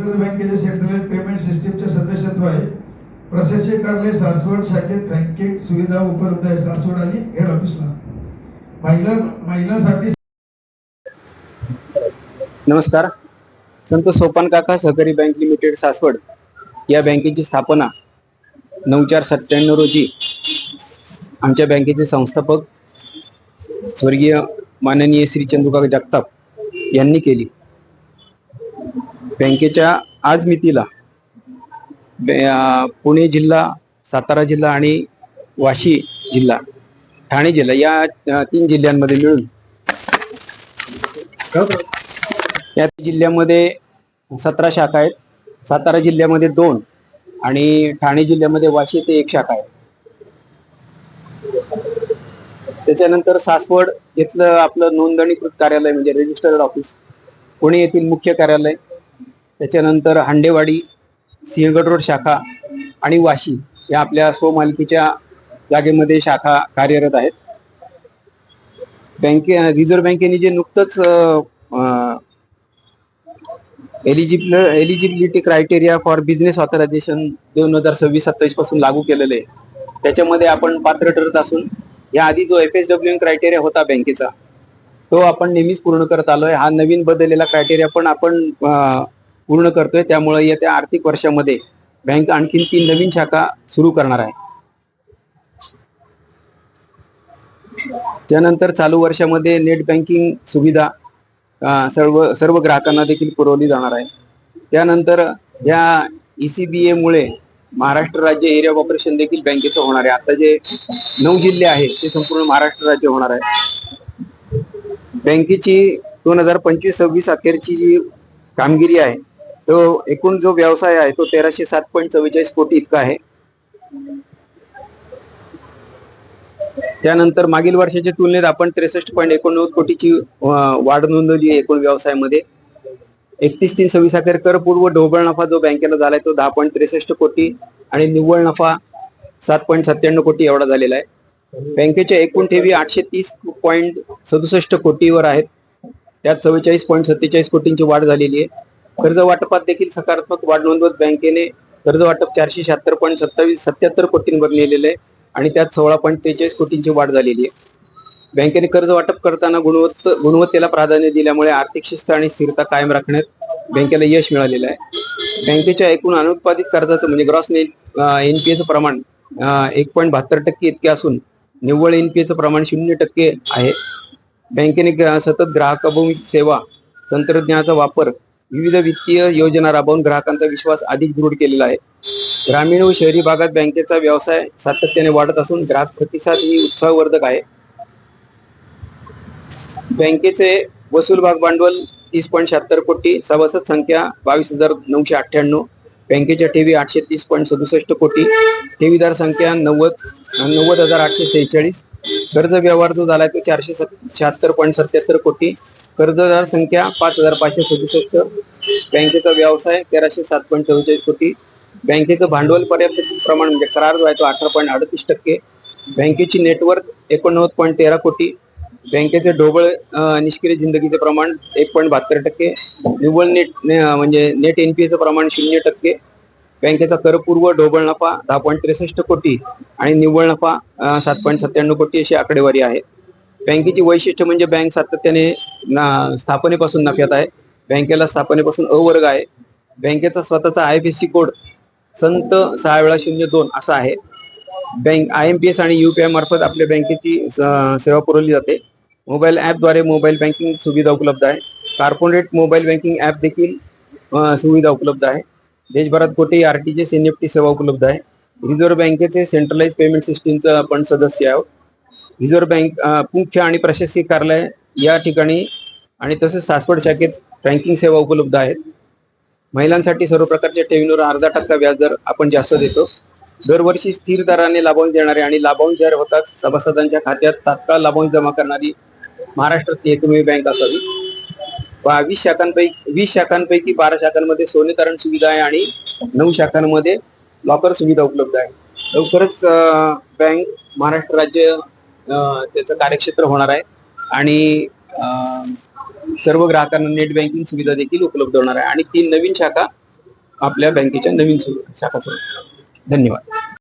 Reserve बँकेच्या central payment सिस्टीमचे सदस्यत्व आहे. प्रशासकीय कार्यालय सासवड शाखेत बँकिंग सुविधा उपलब्ध आहे सासवड आणि हेड ऑफिसला. महिलांसाठी नमस्कार. संत सोपान काका सहकारी बँक लिमिटेड सासवड या बँकेची स्थापना 9/4/97 रोजी आमच्या बँकेचे संस्थापक स्वर्गीय माननीय श्री चंदूकाका जगताप यांनी केली. बँकेच्या आज मितीला पुणे जिल्हा, सातारा जिल्हा आणि वाशी जिल्हा, ठाणे जिल्हा या 3 जिल्ह्यांमध्ये मिळून या जिल्ह्यामध्ये 17 शाखा आहेत. सातारा जिल्ह्यामध्ये 2 आणि ठाणे जिल्ह्यामध्ये वाशी ते 1 शाखा आहे. त्याच्यानंतर सासवड येथलं आपलं नोंदणीकृत कार्यालय म्हणजे रजिस्टर्ड ऑफिस, पुणे येथील मुख्य कार्यालय, त्याच्यानंतर हांडेवाडी, सिंहगड रोड शाखा आणि वाशी या आपल्या स्वमालकीच्या जागेमध्ये शाखा कार्यरत आहेत. रिझर्व्ह बँकेने जे नुकतंच eligibility criteria for business authorisation 2026-27 पासून लागू केलेले आहे, त्याच्यामध्ये आपण पात्र ठरत असून या आधी जो FSWN क्रायटेरिया होता बँकेचा तो आपण नेहमीच पूर्ण करत आलोय. हा नवीन बदललेला क्रायटेरिया पण आपण पूर्ण करतोय. त्यामुळे येत्या आर्थिक वर्षामध्ये बँक आणखीन 3 नवीन शाखा सुरू करणार आहे. त्यानंतर चालू वर्षामध्ये नेट बँकिंग सुविधा सर्व ग्राहकांना देखील पुरवली जाणार आहे. त्यानंतर या ECBA मुळे महाराष्ट्र राज्य एरिया ऑफ ऑपरेशन देखील बँकेचं होणार आहे. आता जे 9 जिल्हे आहेत ते संपूर्ण महाराष्ट्र राज्य होणार आहे. बँकेची 2025-26 अखेरची जी कामगिरी आहे तो एकूण जो व्यवसाय आहे तो 1307.44 कोटी इतका आहे. त्यानंतर मागील वर्षाच्या तुलनेत आपण 63.89 कोटीची वाढ नोंदवली आहे एकूण व्यवसायामध्ये. 31/3/26 अखेर करपूर्व ढोबळ नफा जो बँकेला झालाय तो 10.63 कोटी आणि निव्वळ नफा 7.97 कोटी एवढा झालेला आहे. बँकेच्या एकूण ठेवी 830.67 कोटीवर आहेत. त्यात 44.47 कोटींची वाढ झालेली आहे. कर्ज वाटपात देखील सकारात्मक वाढ नोंदवत बँकेने कर्ज वाटप 476.77 कोटींवर नेलेलं आहे आणि त्यात 16.43 कोटींची वाढ झालेली आहे. बँकेने कर्ज वाटप करताना गुणवत्तेला प्राधान्य दिल्यामुळे आर्थिक शिस्त आणि स्थिरता कायम राखण्यात बँकेला यश मिळालेलं आहे. बँकेच्या एकूण अनुत्पादित कर्जाचं म्हणजे ग्रॉस NPA प्रमाण 1.72% इतके असून निव्वळ NPA प्रमाण 0% आहे. बँकेने सतत ग्राहकाभिमुख सेवा, तंत्रज्ञानाचा वापर, विविध वित्तीय योजना राबवून ग्राहकांचा विश्वास अधिक दृढ केलेला आहे. ग्रामीण व शहरी भागात बँकेचा व्यवसाय सातत्याने वाढत असून ग्राहक प्रतिसाद ही उत्साहवर्धक आहे. बँकेचे वसूल भाग भांडवल 30.76 कोटी, सभासद संख्या 22,998, बँकेच्या ठेवी 830.67 कोटी, ठेवीदार संख्या 90,846, कर्ज व्यवहार जो झालाय तो 476.77 कोटी, कर्जदार संख्या 5,567, बँकेचा व्यवसाय 1,307.44 कोटी, बँकेचं भांडवल पर्याप्त प्रमाण म्हणजे करार जो आहे तो 18.38%, बँकेची नेटवर्थ 89.13 कोटी, बँकेचे ढोबळ निष्क्रिय जिंदगीचे प्रमाण 1.72%, निव्वळ म्हणजे नेट NPA प्रमाण 0%, बँकेचा करपूर्व ढोबळ नफा 10.63 कोटी आणि निव्वळ नफा 7.97 कोटी अशी आकडेवारी आहे. बँकेची वैशिष्ट्य म्हणजे बँक सातत्याने स्थापनेपासून नफ्यात आहे. बँकेला स्थापनेपासून अ वर्ग आहे. बँकेचा स्वतःचा IFSC कोड संत 6/02 असा आहे. बँक IMPS आणि UPI मार्फत आपल्या बँकेची सेवा पुरवली जाते. मोबाईल ॲपद्वारे मोबाईल बँकिंग सुविधा उपलब्ध आहे. कॉर्पोरेट मोबाईल बँकिंग ॲप देखील सुविधा उपलब्ध आहे. देशभरात कोटी RTGS NEFT सेवा उपलब्ध आहे. रिझर्व्ह बँकेचे सेंट्रलाइज पेमेंट सिस्टीमचं आपण सदस्य आहोत. रिझर्व्ह बँक मुख्य आणि प्रशासकीय कार्यालय या ठिकाणी आणि तसेच सासवड शाखेत बँकिंग सेवा उपलब्ध आहेत. महिलांसाठी सर्व प्रकारच्या ठेवींवर 0.5% व्याजदर आपण जास्त देतो. दरवर्षी स्थिर दराने लाभांश देणारे आणि लाभांश जाहीर होताच सभासदांच्या खात्यात तात्काळ लाभांश जमा करणारी महाराष्ट्रातली एकमेव बँक असावी. 20 शाखांपैकी 12 शाखांमध्ये सोने तारण सुविधा आहे आणि 9 शाखांमध्ये लॉकर सुविधा उपलब्ध आहे. लवकरच बँक महाराष्ट्र राज्य त्याचं कार्यक्षेत्र होणार आहे आणि सर्व ग्राहकांना नेट बँकिंग सुविधा देखील उपलब्ध होणार आहे आणि 3 नवीन शाखा आपल्या बँकेच्या नवीन शाखा सुरू. धन्यवाद.